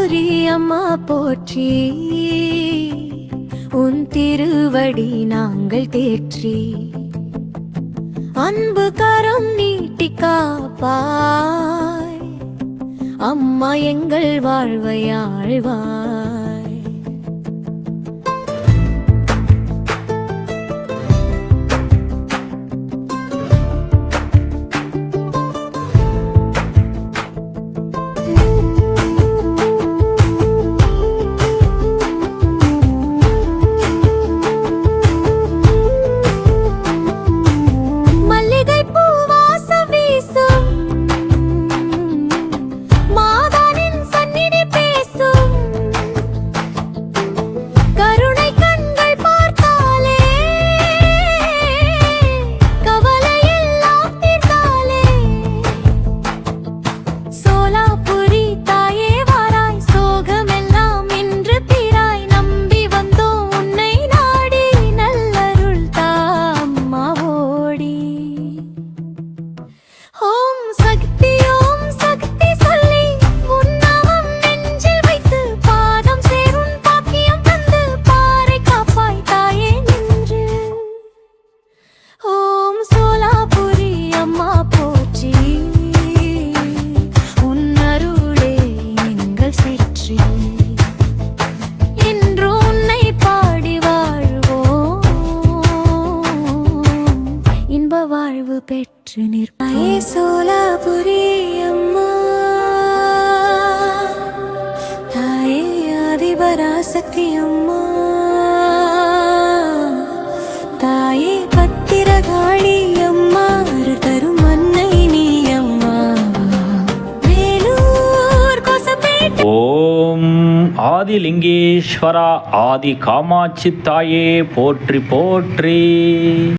சோலாபுரி அம்மா போற்றி, உன் திருவடி நாங்கள் தேற்றி, அன்பு கரம் நீட்டி காப்பாய், அம்மா எங்கள் வாழ்வை ஆழ்வாய். வாழ்வு பெற்று நிற்பாயே சோலாபுரி அம்மா, தாயே ஆதிபராசக்தி அம்மா, தாயே பத்திரகாளி அம்மா, தரும் அன்னை நீ அம்மா, வேலூர் கொசப்பேட்டை. ஓம் ஆதிலிங்கேஸ்வரா ஆதி காமாட்சி தாயே போற்றி போற்றி.